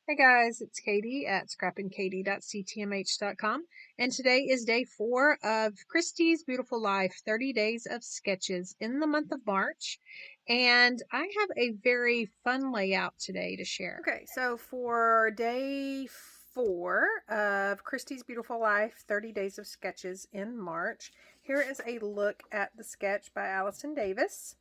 Hey guys, it's Katie at scrappinkaty.ctmh.com, and today is day 4 of Christy's Beautiful Life 30 Days of Sketches in the month of March, and I have a very fun layout today to share. Okay, so for day 4 of Christy's Beautiful Life 30 Days of Sketches in March, here is a look at the sketch by Allison Davis.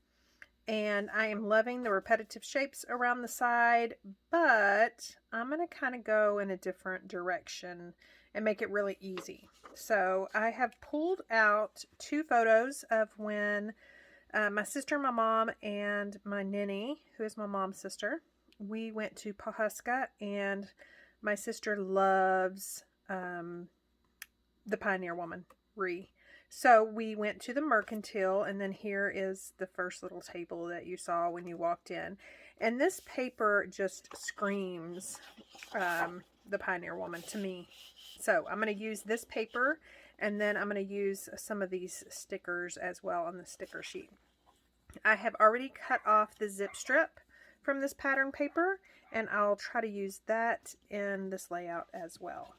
And I am loving the repetitive shapes around the side, but I'm going to kind of go in a different direction and make it really easy. So I have pulled out 2 photos of when my sister, my mom, and my ninny, who is my mom's sister, we went to Pawhuska, and my sister loves the Pioneer Woman, Ree. So we went to the Mercantile, and then here is the first little table that you saw when you walked in. And this paper just screams the Pioneer Woman to me. So I'm going to use this paper, and then I'm going to use some of these stickers as well on the sticker sheet. I have already cut off the zip strip from this pattern paper, and I'll try to use that in this layout as well.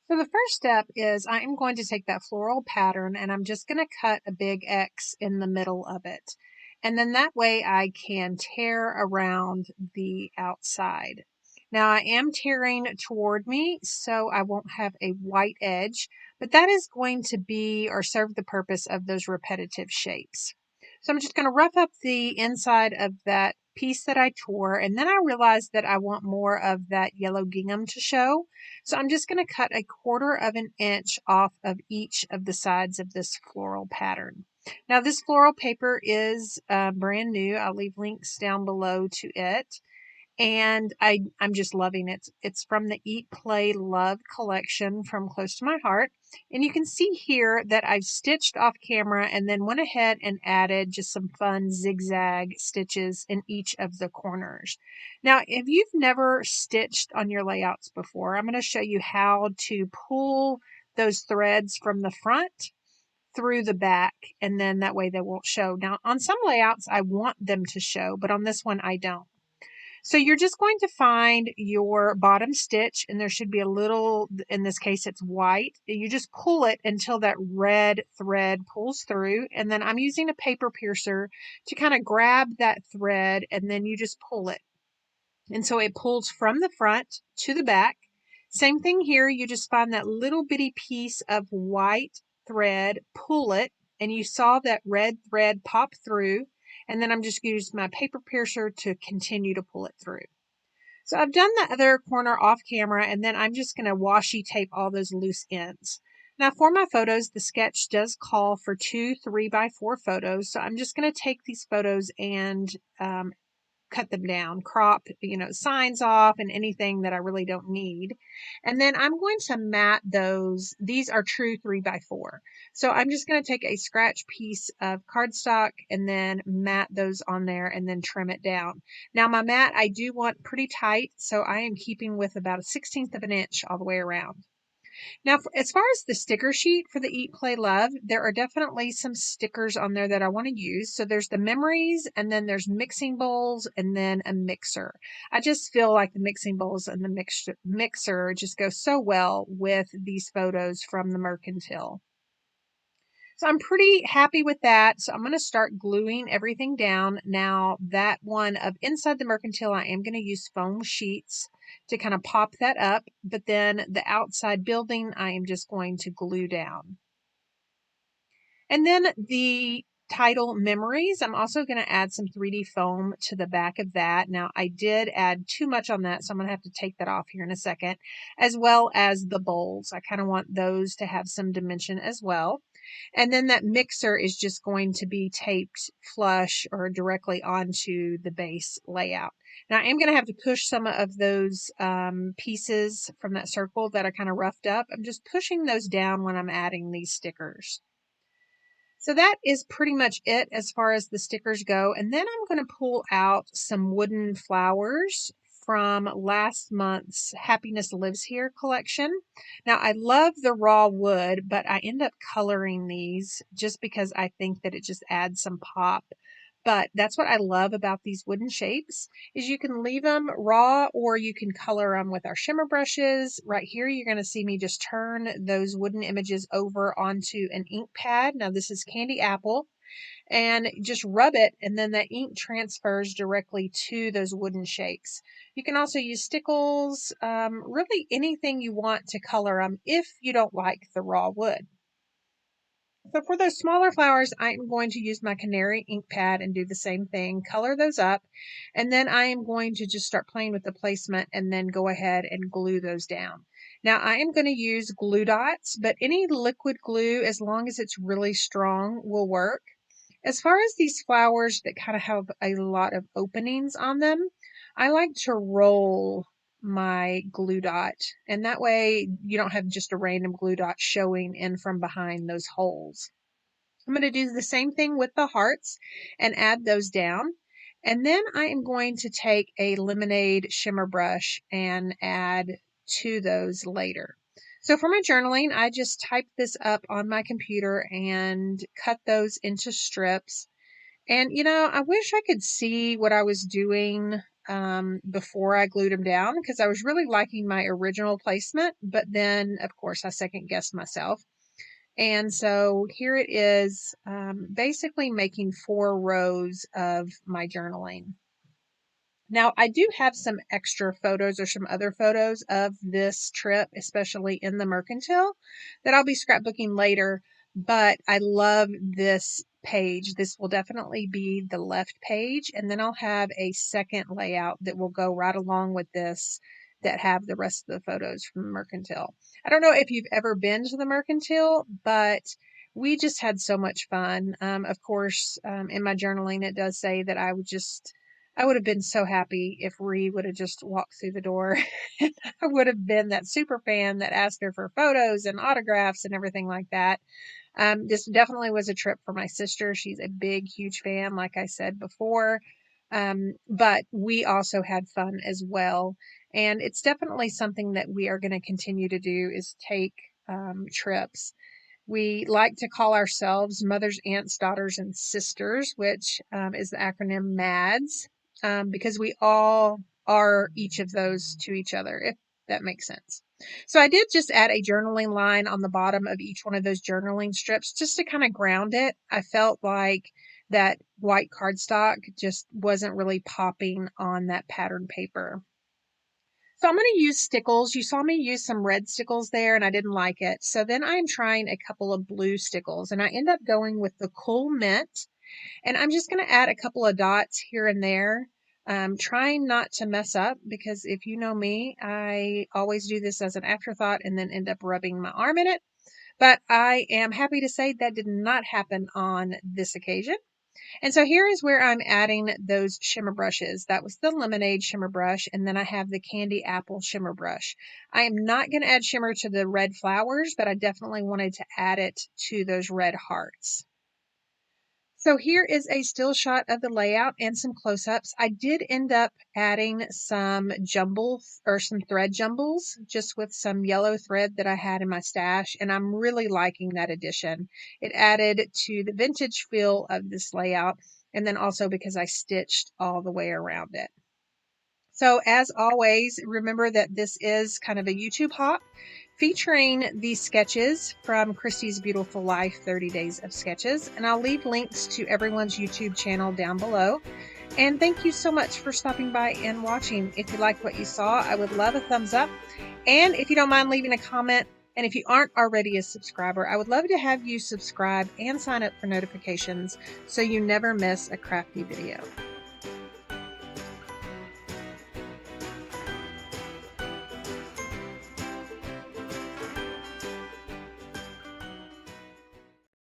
So the first step is I am going to take that floral pattern and I'm just going to cut a big X in the middle of it. And then that way I can tear around the outside. Now I am tearing toward me so I won't have a white edge, but that is going to be or serve the purpose of those repetitive shapes. So I'm just going to rough up the inside of that piece that I tore, and then I realized that I want more of that yellow gingham to show. So I'm just going to cut 1/4 of an inch off of each of the sides of this floral pattern. Now this floral paper is brand new. I'll leave links down below to it. And I'm just loving it. It's from the Eat, Play, Love collection from Close to My Heart. And you can see here that I've stitched off camera and then went ahead and added just some fun zigzag stitches in each of the corners. Now, if you've never stitched on your layouts before, I'm going to show you how to pull those threads from the front through the back, and then that way they won't show. Now, on some layouts, I want them to show, but on this one, I don't. So you're just going to find your bottom stitch, and there should be a little, in this case it's white. You just pull it until that red thread pulls through, and then I'm using a paper piercer to kind of grab that thread, and then you just pull it. And so it pulls from the front to the back. Same thing here, you just find that little bitty piece of white thread, pull it, and you saw that red thread pop through. And then I'm just using my paper piercer to continue to pull it through. So I've done the other corner off camera, and then I'm just going to washi tape all those loose ends. Now for my photos, the sketch does call for 2 3x4 photos. So I'm just going to take these photos and cut them down, crop, signs off and anything that I really don't need. And then I'm going to mat those. These are true 3x4. So I'm just going to take a scratch piece of cardstock and then mat those on there and then trim it down. Now my mat I do want pretty tight, so I am keeping with about 1/16 of an inch all the way around. Now, as far as the sticker sheet for the Eat, Play, Love, there are definitely some stickers on there that I want to use. So there's the memories, and then there's mixing bowls, and then a mixer. I just feel like the mixing bowls and the mixer just go so well with these photos from the Mercantile. So I'm pretty happy with that. So I'm going to start gluing everything down. Now that one of inside the Mercantile, I am going to use foam sheets to kind of pop that up. But then the outside building, I am just going to glue down. And then the title memories, I'm also going to add some 3D foam to the back of that. Now I did add too much on that, so I'm going to have to take that off here in a second, as well as the bowls. I kind of want those to have some dimension as well. And then that mixer is just going to be taped flush or directly onto the base layout. Now I am going to have to push some of those pieces from that circle that I kind of roughed up. I'm just pushing those down when I'm adding these stickers. So that is pretty much it as far as the stickers go. And then I'm going to pull out some wooden flowers from last month's Happiness Lives Here collection. Now, I love the raw wood, but I end up coloring these just because I think that it just adds some pop. But that's what I love about these wooden shapes is you can leave them raw or you can color them with our shimmer brushes. Right here, you're going to see me just turn those wooden images over onto an ink pad. Now this is candy apple, and just rub it, and then that ink transfers directly to those wooden shapes. You can also use stickles, really anything you want to color them if you don't like the raw wood. So for those smaller flowers, I am going to use my canary ink pad and do the same thing, color those up, and then I am going to just start playing with the placement and then go ahead and glue those down. Now I am going to use glue dots, but any liquid glue, as long as it's really strong, will work. As far as these flowers that kind of have a lot of openings on them, I like to roll my glue dot, and that way you don't have just a random glue dot showing in from behind those holes. I'm going to do the same thing with the hearts and add those down. And then I am going to take a lemonade shimmer brush and add to those later. So for my journaling, I just typed this up on my computer and cut those into strips. And, I wish I could see what I was doing before I glued them down, because I was really liking my original placement. But then, of course, I second guessed myself. And so here it is, basically making 4 rows of my journaling. Now, I do have some extra photos or some other photos of this trip, especially in the Mercantile, that I'll be scrapbooking later, but I love this page. This will definitely be the left page, and then I'll have a second layout that will go right along with this that have the rest of the photos from the Mercantile. I don't know if you've ever been to the Mercantile, but we just had so much fun. Of course, in my journaling, it does say that I would have been so happy if Ree would have just walked through the door. I would have been that super fan that asked her for photos and autographs and everything like that. This definitely was a trip for my sister. She's a big, huge fan, like I said before. But we also had fun as well. And it's definitely something that we are going to continue to do is take trips. We like to call ourselves mothers, aunts, daughters, and sisters, which is the acronym MADS, because we all are each of those to each other, if that makes sense. So I did just add a journaling line on the bottom of each one of those journaling strips just to kind of ground it. I felt like that white cardstock just wasn't really popping on that pattern paper. So I'm going to use stickles. You saw me use some red stickles there and I didn't like it. So then I'm trying a couple of blue stickles and I end up going with the Cool Mint. And I'm just going to add a couple of dots here and there, trying not to mess up, because if you know me, I always do this as an afterthought and then end up rubbing my arm in it. But I am happy to say that did not happen on this occasion. And so here is where I'm adding those shimmer brushes. That was the lemonade shimmer brush, and then I have the candy apple shimmer brush. I am not going to add shimmer to the red flowers, but I definitely wanted to add it to those red hearts. So here is a still shot of the layout and some close-ups. I did end up adding some some thread jumbles, just with some yellow thread that I had in my stash, and I'm really liking that addition. It added to the vintage feel of this layout, and then also because I stitched all the way around it. So as always, remember that this is kind of a YouTube hop featuring these sketches from Christy's Beautiful Life 30 Days of Sketches. And I'll leave links to everyone's YouTube channel down below. And thank you so much for stopping by and watching. If you liked what you saw, I would love a thumbs up. And if you don't mind leaving a comment, and if you aren't already a subscriber, I would love to have you subscribe and sign up for notifications so you never miss a crafty video.